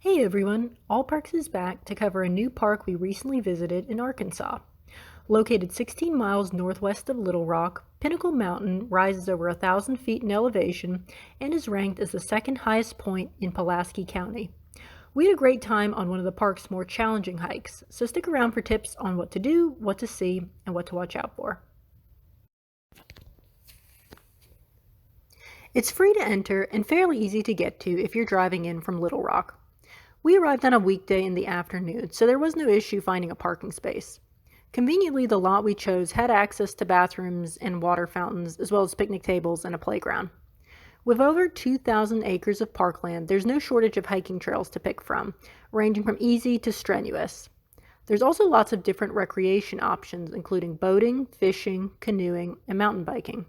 Hey everyone, All Parks is back to cover a new park we recently visited in Arkansas. Located 16 miles northwest of Little Rock, Pinnacle Mountain rises over 1,000 feet in elevation and is ranked as the second highest point in Pulaski County. We had a great time on one of the park's more challenging hikes, so stick around for tips on what to do, what to see, and what to watch out for. It's free to enter and fairly easy to get to if you're driving in from Little Rock. We arrived on a weekday in the afternoon, so there was no issue finding a parking space. Conveniently, the lot we chose had access to bathrooms and water fountains, as well as picnic tables and a playground. With over 2,000 acres of parkland, there's no shortage of hiking trails to pick from, ranging from easy to strenuous. There's also lots of different recreation options, including boating, fishing, canoeing, and mountain biking.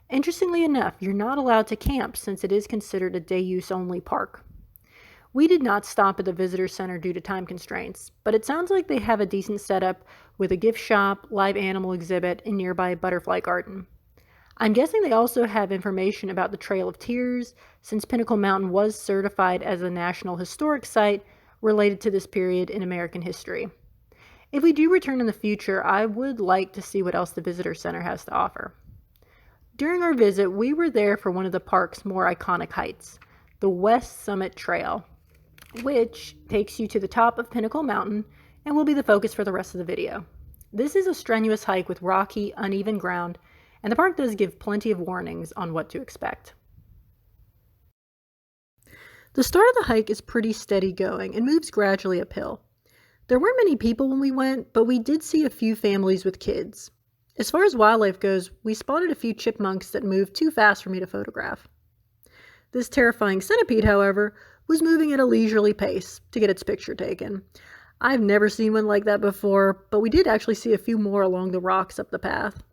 Interestingly enough, you're not allowed to camp since it is considered a day-use only park. We did not stop at the visitor center due to time constraints, but it sounds like they have a decent setup with a gift shop, live animal exhibit, and nearby butterfly garden. I'm guessing they also have information about the Trail of Tears, since Pinnacle Mountain was certified as a National Historic Site related to this period in American history. If we do return in the future, I would like to see what else the visitor center has to offer. During our visit, we were there for one of the park's more iconic hikes, the West Summit Trail, which takes you to the top of Pinnacle Mountain and will be the focus for the rest of the video. This is a strenuous hike with rocky, uneven ground, and the park does give plenty of warnings on what to expect. The start of the hike is pretty steady going and moves gradually uphill. There weren't many people when we went, but we did see a few families with kids. As far as wildlife goes, we spotted a few chipmunks that moved too fast for me to photograph. This terrifying centipede, however, was moving at a leisurely pace to get its picture taken. I've never seen one like that before, but we did actually see a few more along the rocks up the path.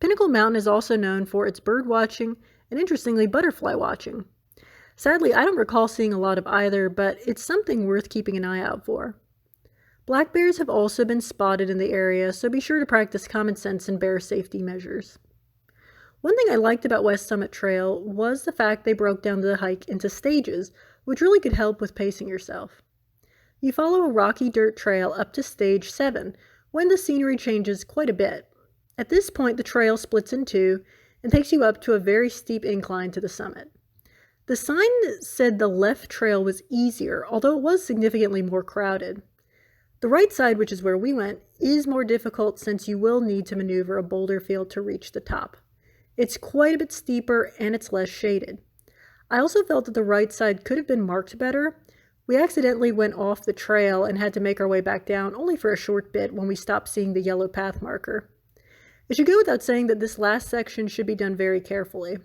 Pinnacle Mountain is also known for its bird watching and, interestingly, butterfly watching. Sadly, I don't recall seeing a lot of either, but it's something worth keeping an eye out for. Black bears have also been spotted in the area, so be sure to practice common sense and bear safety measures. One thing I liked about West Summit Trail was the fact they broke down the hike into stages, which really could help with pacing yourself. You follow a rocky dirt trail up to stage 7, when the scenery changes quite a bit. At this point, the trail splits in two and takes you up to a very steep incline to the summit. The sign said the left trail was easier, although it was significantly more crowded. The right side, which is where we went, is more difficult since you will need to maneuver a boulder field to reach the top. It's quite a bit steeper and it's less shaded. I also felt that the right side could have been marked better. We accidentally went off the trail and had to make our way back down only for a short bit when we stopped seeing the yellow path marker. It should go without saying that this last section should be done very carefully.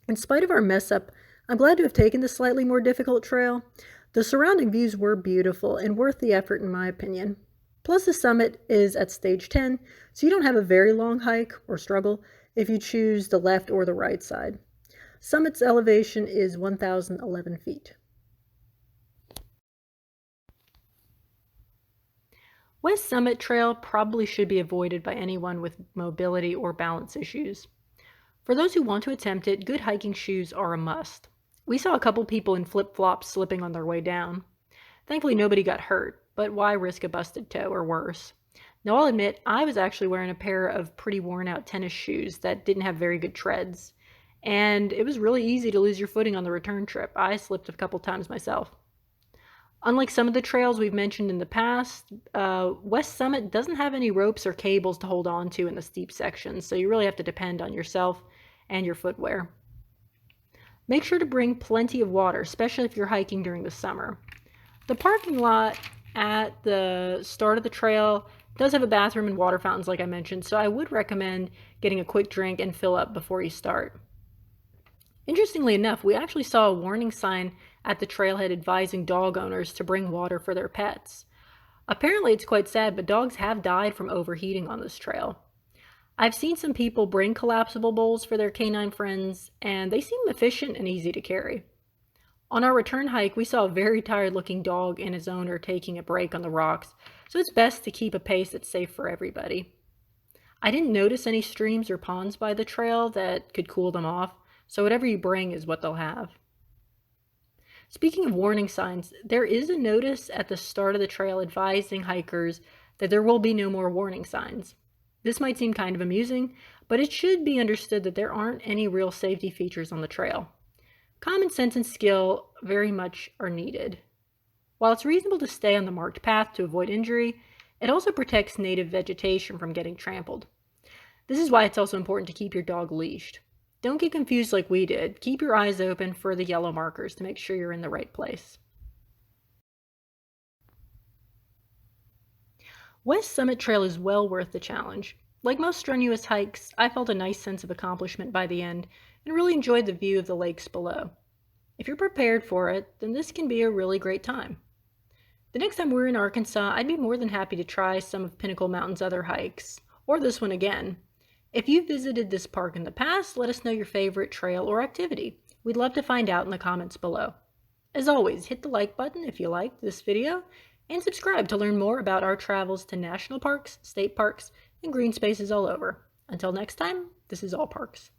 In spite of our mess up, I'm glad to have taken this slightly more difficult trail. The surrounding views were beautiful and worth the effort in my opinion. Plus the summit is at stage 10, so you don't have a very long hike or struggle if you choose the left or the right side. Summit's elevation is 1,011 feet. West Summit Trail probably should be avoided by anyone with mobility or balance issues. For those who want to attempt it, good hiking shoes are a must. We saw a couple people in flip-flops slipping on their way down. Thankfully nobody got hurt, but why risk a busted toe or worse? Now I'll admit, I was actually wearing a pair of pretty worn-out tennis shoes that didn't have very good treads, and it was really easy to lose your footing on the return trip. I slipped a couple times myself. Unlike some of the trails we've mentioned in the past, West Summit doesn't have any ropes or cables to hold on to in the steep sections, so you really have to depend on yourself and your footwear. Make sure to bring plenty of water, especially if you're hiking during the summer. The parking lot at the start of the trail does have a bathroom and water fountains like I mentioned, so I would recommend getting a quick drink and fill up before you start. Interestingly enough, we actually saw a warning sign at the trailhead advising dog owners to bring water for their pets. Apparently it's quite sad, but dogs have died from overheating on this trail. I've seen some people bring collapsible bowls for their canine friends, and they seem efficient and easy to carry. On our return hike, we saw a very tired-looking dog and his owner taking a break on the rocks, so it's best to keep a pace that's safe for everybody. I didn't notice any streams or ponds by the trail that could cool them off, so whatever you bring is what they'll have. Speaking of warning signs, there is a notice at the start of the trail advising hikers that there will be no more warning signs. This might seem kind of amusing, but it should be understood that there aren't any real safety features on the trail. Common sense and skill very much are needed. While it's reasonable to stay on the marked path to avoid injury, it also protects native vegetation from getting trampled. This is why it's also important to keep your dog leashed. Don't get confused like we did. Keep your eyes open for the yellow markers to make sure you're in the right place. West Summit Trail is well worth the challenge. Like most strenuous hikes, I felt a nice sense of accomplishment by the end and really enjoyed the view of the lakes below. If you're prepared for it, then this can be a really great time. The next time we're in Arkansas, I'd be more than happy to try some of Pinnacle Mountain's other hikes, or this one again. If you've visited this park in the past, let us know your favorite trail or activity. We'd love to find out in the comments below. As always, hit the like button if you liked this video, and subscribe to learn more about our travels to national parks, state parks, and green spaces all over. Until next time, this is All Parks.